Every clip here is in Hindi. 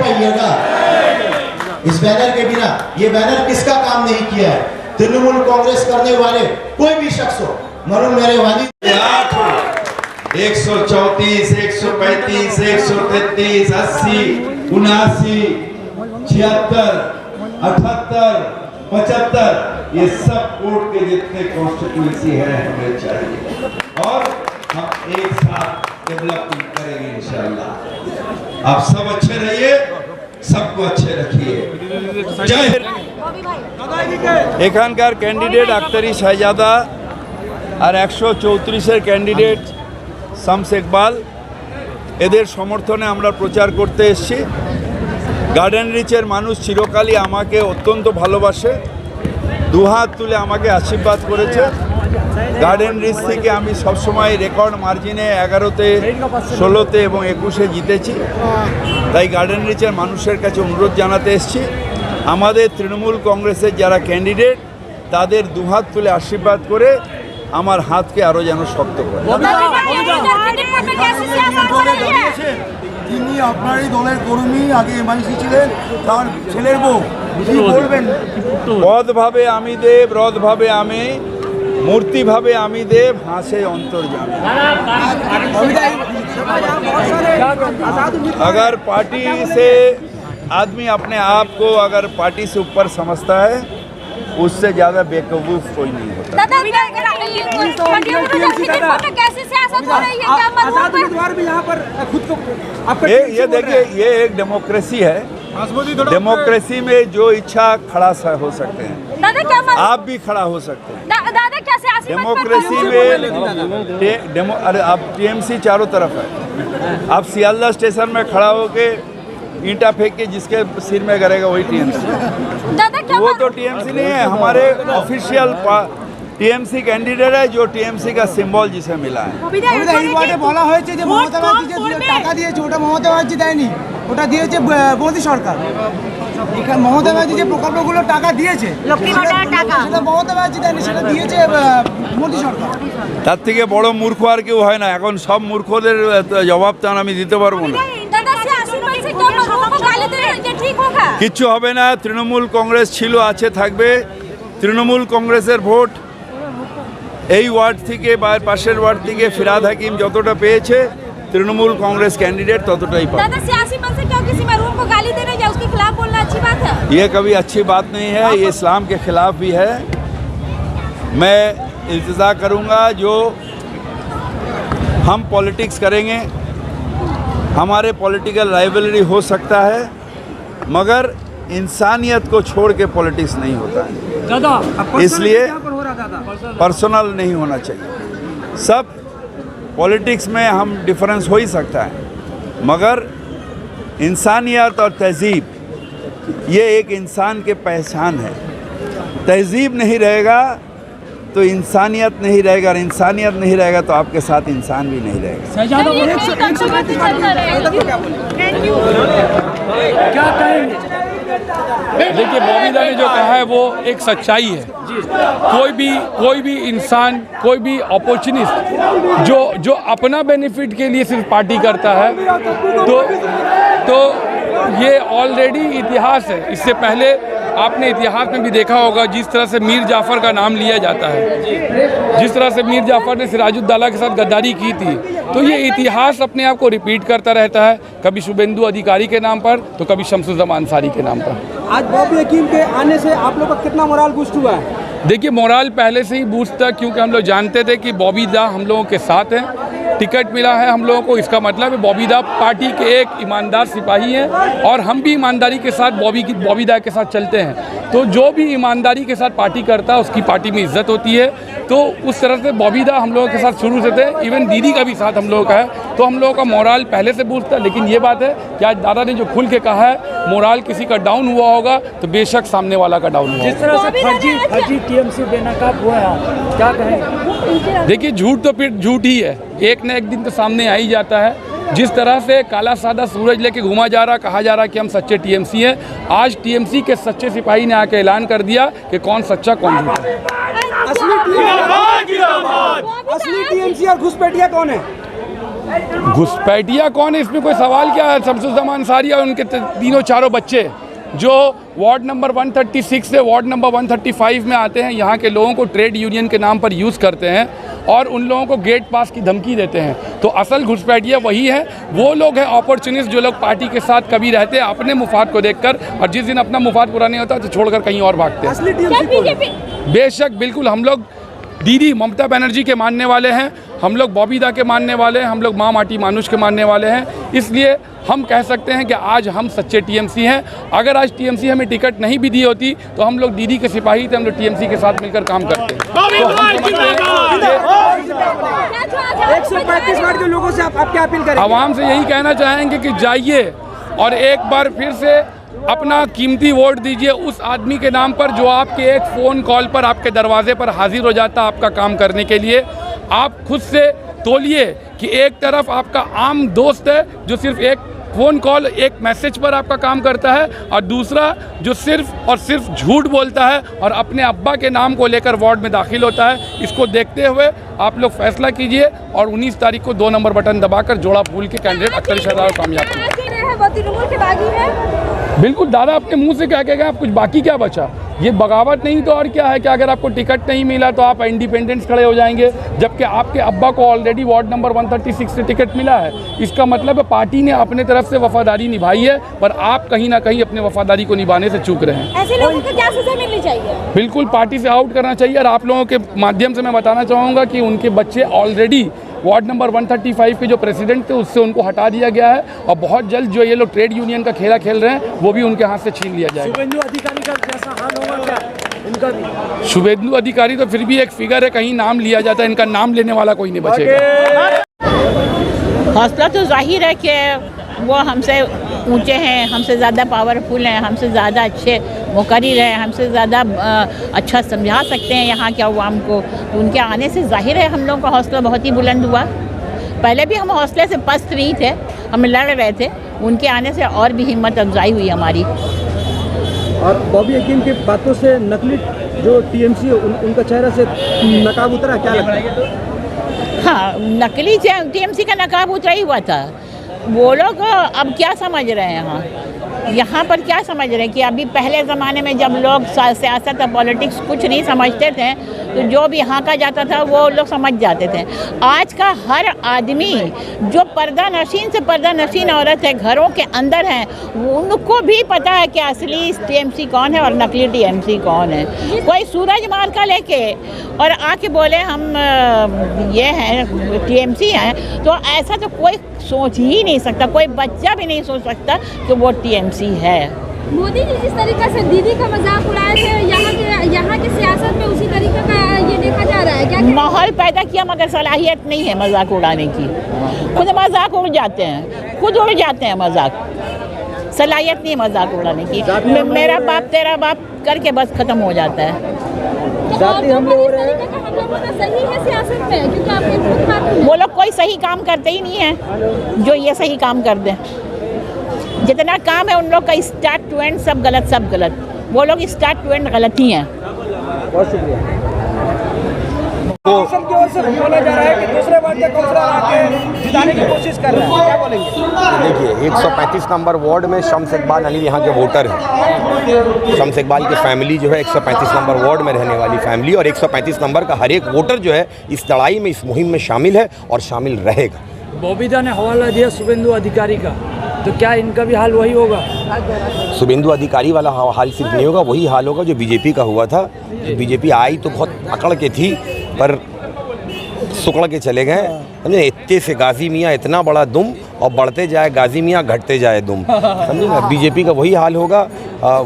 पाइएगा इस बैनर के बिना। ये बैनर किसका काम नहीं किया है? तृणमूल कांग्रेस करने वाले कोई भी शख्स हो, मरुण मेरे वालिद 134, 135, 133, 80, 79, 76, 78, 75 ये सब कोर्ट के जितने कॉन्स्टिट्यूएंसी है हमें चाहिए और हम एक साथ डेवलपमेंट करेंगे इंशाअल्लाह। आप सब अच्छे रहिए, सबको अच्छे रखिए। जय हिंद। এখানকার ক্যান্ডিডেট আক্তারি শাহজাদা আর 134 ক্যান্ডিডেট শামস ইকবাল, এদের সমর্থনে আমরা প্রচার করতে এসেছি। গার্ডেন রিচের মানুষ চিরকালই আমাকে অত্যন্ত ভালোবাসে, দুহাত তুলে আমাকে আশীর্বাদ করেছে। গার্ডেন রিচ থেকে আমি সবসময় রেকর্ড মার্জিনে 11তে, 16তে এবং 21-এ জিতেছি। তাই গার্ডেন রিচের মানুষের কাছে অনুরোধ জানাতে এসেছি, আমাদের তৃণমূল কংগ্রেসের যারা ক্যান্ডিডেট তাদের দুহাত তুলে আশীর্বাদ করে আমার হাতকে আরও যেন শক্ত করে। তিনি আপনারই দলের কর্মী, আগে এমআইসি ছিলেন, তার ছেলের বউ, কি বলবেন? পদভাবে আমি দেব, রথভাবে আমি, मूर्तिभावे आमी देव, हासे अंतर्जामी। अगर पार्टी से आदमी अपने आप को अगर पार्टी से ऊपर समझता है, उससे ज़्यादा बेवकूफ़ कोई नहीं होता। ये देखिए, ये एक डेमोक्रेसी है। डेमोक्रेसी में जो इच्छा खड़ा हो सकते हैं, आप भी खड़ा हो सकते हैं। डेमोक्रेसी में अरे आप टीएमसी चारों तरफ है। आप सियालदा स्टेशन में खड़ा होके ईंटा फेंक के जिसके सिर में करेगा वही टीएमसी। वो तो टीएमसी नहीं है, हमारे ऑफिशियल टीएमसी कैंडिडेट है जो टीएमसी का सिंबल जिसे मिला है। বলা হয়েছে যে মমতা ব্যানার্জি যে টাকা দিয়েছে ওটা মমতা ব্যানার্জি দেয়নি, ওটা দিয়েছে মোদী সরকার। এখানে মমতা ব্যানার্জি যে প্রকল্পগুলো টাকা দিয়েছে সেটা মমতা ব্যানার্জি দেয়নি, সেটা দিয়েছে মোদী সরকার। তার থেকে বড় মূর্খ আর কেউ হয় না। এখন সব মূর্খদের জবাব তো আমি দিতে পারবো না। কিচ্ছু হবে না। তৃণমূল কংগ্রেস ছিল, আছে, থাকবে। তৃণমূল কংগ্রেসের ভোট এই ওয়ার্ড থেকে বা পাশের ওয়ার্ড থেকে ফিরাদ হাকিম যতটা পেয়েছে, তৃণমূল কংগ্রেস कैंडिडेट ততটাই পাবে। ये कभी अच्छी बात नहीं है, ये इस्लाम के खिलाफ भी है। मैं इल्तिजा करूँगा जो हम पॉलिटिक्स करेंगे, हमारे पॉलिटिकल राइवलरी हो सकता है, मगर इंसानियत को छोड़ के पॉलिटिक्स नहीं होता है। इसलिए पर्सनल नहीं होना चाहिए। सब पॉलिटिक्स में हम डिफरेंस हो ही सकता है, मगर इंसानियत और तहज़ीब ये एक इंसान के पहचान है। तहज़ीब नहीं रहेगा तो इंसानियत नहीं रहेगा, और इंसानियत नहीं रहेगा तो आपके साथ इंसान भी नहीं रहेगा। क्या कहेंगे? देखिए, बॉबीदा ने जो कहा है वो एक सच्चाई है। कोई भी इंसान, कोई भी अपॉर्चुनिस्ट जो अपना बेनिफिट के लिए सिर्फ पार्टी करता है, तो ये ऑलरेडी इतिहास है। इससे पहले आपने इतिहास में भी देखा होगा, जिस तरह से मीर जाफ़र का नाम लिया जाता है, जिस तरह से मीर जाफ़र ने सिराजुद्दौला के साथ गद्दारी की थी, तो ये इतिहास अपने आप को रिपीट करता रहता है। कभी शुभेंदु अधिकारी के नाम पर, तो कभी शमसुज़्ज़मान अंसारी के नाम पर। आज बॉबी हकीम के आने से आप लोग का कितना मोराल बूस्ट हुआ है? देखिए, मोराल पहले से ही बूस्ट था, क्योंकि हम लोग जानते थे कि बॉबी दा हम लोगों के साथ हैं। टिकट मिला है हम लोगों को, इसका मतलब है बॉबी दा पार्टी के एक ईमानदार सिपाही हैं, और हम भी ईमानदारी के साथ बॉबी दा के साथ चलते हैं। तो जो भी ईमानदारी के साथ पार्टी करता है उसकी पार्टी में इज्जत होती है। तो उस तरह से बॉबी दा हम लोगों के साथ शुरू से थे, इवन दीदी का भी साथ हम लोगों का है। तो हम लोगों का मोराल पहले से बूस्ट था। लेकिन ये बात है कि आज दादा ने जो खुल के कहा है, मोराल किसी का डाउन हुआ होगा तो बेशक सामने वाला का डाउन हुआ। जिस तरह से फर्जी टीएमसी बेनकाब हुआ है, क्या कहेंगे? देखिए, झूठ तो फिर झूठ ही है, एक न एक दिन तो सामने आ ही जाता है। जिस तरह से काला सादा सूरज लेके घुमा जा रहा, कहा जा रहा कि हम सच्चे टीएमसी हैं, आज टीएमसी के सच्चे सिपाही ने आके ऐलान कर दिया कि कौन सच्चा कौन झूठा है। असली टीएमसी और घुसपैठिया कौन है? घुसपैठिया कौन है, इसमें कोई सवाल क्या है? शमसुज़्ज़मान अंसारी और उनके तीनों चारों बच्चे जो वार्ड नंबर 136 से वार्ड नंबर 135 में आते हैं, यहाँ के लोगों को ट्रेड यूनियन के नाम पर यूज़ करते हैं और उन लोगों को गेट पास की धमकी देते हैं। तो असल घुसपैठिया वही है, वो लोग हैं अपॉर्चुनिस्ट जो लोग पार्टी के साथ कभी रहते हैं अपने मुफाद को देखकर, और जिस दिन अपना मुफाद पूरा नहीं होता तो छोड़कर कहीं और भागते हैं। बेशक बिल्कुल, हम लोग दीदी ममता बनर्जी के मानने वाले हैं, हम लोग बॉबी दा के मानने वाले हैं, हम लोग माँ माटी मानुष के मानने वाले हैं। इसलिए हम कह सकते हैं कि आज हम सच्चे टीएमसी हैं। अगर आज टीएमसी हमें टिकट नहीं भी दी होती तो हम लोग दीदी के सिपाही थे, हम लोग टीएमसी के साथ मिलकर काम करते हैं। तो हम समझते हैं 135 वार्ड के लोगों से आप क्या अपील करेंगे? आवाम से यही कहना चाहेंगे कि जाइए और एक बार फिर से अपना कीमती वोट दीजिए उस आदमी के नाम पर जो आपके एक फ़ोन कॉल पर आपके दरवाजे पर हाजिर हो जाता आपका काम करने के लिए। आप खुद से तोलिए कि एक तरफ आपका आम दोस्त है जो सिर्फ एक फ़ोन कॉल एक मैसेज पर आपका काम करता है, और दूसरा जो सिर्फ और सिर्फ झूठ बोलता है और अपने अब्बा के नाम को लेकर वार्ड में दाखिल होता है। इसको देखते हुए आप लोग फैसला कीजिए और 19 तारीख को 2 नंबर बटन दबाकर जोड़ा फूल के कैंडिडेट अख्तर शहजाद कामयाब करें। बिल्कुल, दादा अपने मुंह से कह के गए, आप कुछ बाकी क्या बचा? ये बगावत नहीं तो और क्या है कि अगर आपको टिकट नहीं मिला तो आप इंडिपेंडेंस खड़े हो जाएंगे, जबकि आपके अब्बा को ऑलरेडी वार्ड नंबर 136 से टिकट मिला है। इसका मतलब है पार्टी ने अपने तरफ से वफादारी निभाई है, पर आप कहीं ना कहीं अपने वफादारी को निभाने से चूक रहे हैं। ऐसे लोगों को क्या सजा मिलनी चाहिए? बिल्कुल पार्टी से आउट करना चाहिए। और आप लोगों के माध्यम से मैं बताना चाहूँगा कि उनके बच्चे ऑलरेडी वार्ड नंबर 135 के जो प्रेसिडेंट थे उससे उनको हटा दिया गया है, और बहुत जल्द जो ये लोग ट्रेड यूनियन का खेला खेल रहे हैं वो भी उनके हाथ से छीन लिया जाएगा। शुभेंदु अधिकारी का कैसा हाल होगा क्या इनका भी? शुभेंदु अधिकारी तो फिर भी एक फिगर है, कहीं नाम लिया जाता है, इनका नाम लेने वाला कोई नहीं बचेगा। हौसला तो जाहिर है कि वो हमसे ऊंचे हैं, हमसे ज़्यादा पावरफुल हैं, हमसे ज़्यादा अच्छे मुकर्रिर हैं, हमसे ज़्यादा अच्छा समझा सकते हैं यहाँ के अवाम को। तो उनके आने से जाहिर है हम लोगों का हौसला बहुत ही बुलंद हुआ। पहले भी हम हौसले से पस्त नहीं थे, हम लड़ रहे थे, उनके आने से और भी हिम्मत अफजाई हुई हमारी। और बॉबी हकीम की बातों से नकली जो टीएमसी उनका चेहरा से नकाब उतरा, क्या लगता है? हाँ, नकली टीएमसी का नकाब उतरा ही हुआ था। वो लोग अब क्या समझ रहे हैं यहाँ पर क्या समझ रहे हैं कि अभी पहले ज़माने में जब लोग सियासत और पॉलिटिक्स कुछ नहीं समझते थे तो जो भी यहाँ का जाता था वो लोग समझ जाते थे। आज का हर आदमी जो पर्दा नशीन से पर्दा नशीन औरत है, घरों के अंदर हैं, उनको भी पता है कि असली टीएमसी कौन है और नकली टीएमसी कौन है। कोई सूरज मार्का लेके और आके बोले हम ये हैं टीएमसी हैं, तो ऐसा तो कोई सोच ही नहीं सकता, कोई बच्चा भी नहीं सोच सकता कि वो टीएमसी है। मोदी जी जिस तरीके से दीदी का मजाक उड़ाए थे, यहाँ की सियासत में उसी तरीके का ये देखा जा रहा है। क्या माहौल पैदा किया मगर सलाहियत नहीं है मजाक उड़ाने की। खुद मजाक उड़ जाते हैं, खुद उड़ जाते हैं मजाक, सलाहियत नहीं मजाक उड़ाने की। मेरा बाप तेरा बाप करके बस खत्म हो जाता है। जाति हमले हो रहे हैं, सही है सियासत में, क्योंकि आपके वो लोग कोई सही काम करते ही नहीं है जो ये सही काम कर दें। जितना काम है उन लोग का स्टार्ट टू एंड सब गलत, सब गलत। वो लोग स्टार्ट टू एंड गलत ही हैं। बहुत शुक्रिया। की ओर से बोला जा रहा है कि दूसरे बार के काउंसलर आके जिताने की कोशिश कर रहे हैं, क्या बोलेंगे? देखिए 135 नंबर वार्ड में शम्स इकबाल अली यहाँ के वोटर हैं। शम्स इकबाल की फैमिली जो है 135 नंबर वार्ड में रहने वाली फैमिली, और 135 नंबर का हर एक वोटर जो है इस लड़ाई में, इस मुहिम में शामिल है और शामिल रहेगा। बॉबी दा ने हवाला दिया शुभेंदु अधिकारी का, तो क्या इनका भी हाल वही होगा? शुभेंदु अधिकारी वाला हाल सिर्फ नहीं होगा, वही हाल होगा जो बीजेपी का हुआ था। बीजेपी आई तो बहुत अकड़ के थी पर सुकड़ के चले गए। समझे, इतने से गाजी मियाँ इतना बड़ा दुम, और बढ़ते जाए गाजी मियाँ घटते जाए दुम। समझे ना, बीजेपी का वही हाल होगा।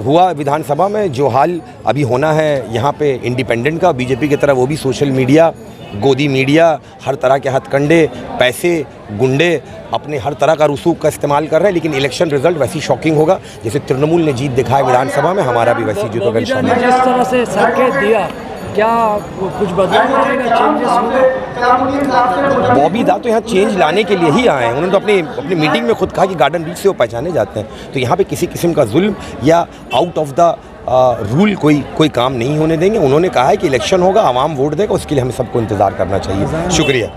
हुआ विधानसभा में जो हाल अभी होना है यहाँ पे इंडिपेंडेंट का, बीजेपी की तरह वो भी सोशल मीडिया, गोदी मीडिया, हर तरह के हथकंडे, पैसे, गुंडे अपने हर तरह का रसूख का इस्तेमाल कर रहे हैं। लेकिन इलेक्शन रिजल्ट वैसी शॉकिंग होगा जैसे तृणमूल ने जीत दिखाया विधानसभा में, हमारा भी वैसी जीत होगा इंशाल्लाह। जिस तरह से संकेत दिया, क्या कुछ बदलाव आएगा, चेंजेस होगा? बॉबी दा तो यहाँ चेंज लाने के लिए ही आए हैं। उन्होंने तो अपनी मीटिंग में खुद कहा कि गार्डन बीच से वो पहचाने जाते हैं। तो यहाँ पे किसी किस्म का जुल्म या आउट ऑफ द रूल कोई काम नहीं होने देंगे। उन्होंने कहा है कि इलेक्शन होगा, आवाम वोट देगा, उसके लिए हमें सबको इंतज़ार करना चाहिए। शुक्रिया।